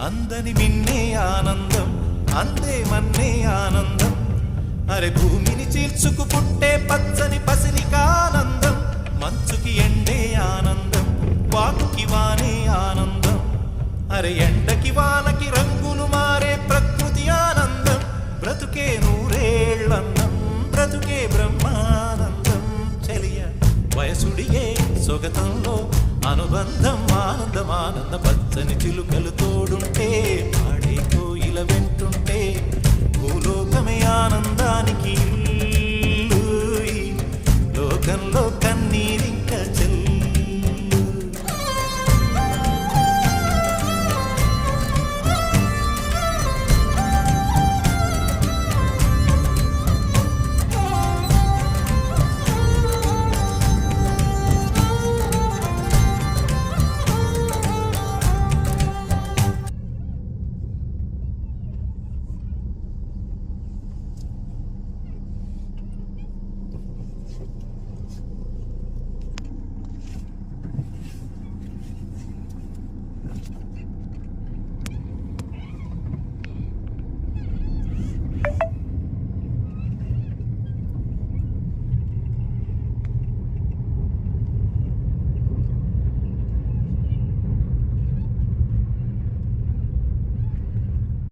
అందని మిన్నే ఆనందం, అందే మన్నే ఆనందం. అరే భూమిని చీల్చుకు పుట్టే పచ్చని పసిరికానందం. మంచుకి ఎండే ఆనందం, వాకుకి వానే ఆనందం. అరే ఎండకి వానకి రంగులు మారే ప్రకృతి ఆనందం. బ్రతుకే నూరేళ్ళన్నం, బ్రతుకే బ్రహ్మానందం. చెలియ వయసుడియే సొగతంలో అనుబంధం, ఆనందం ఆనంద పచ్చని చిలుకలు తోడు.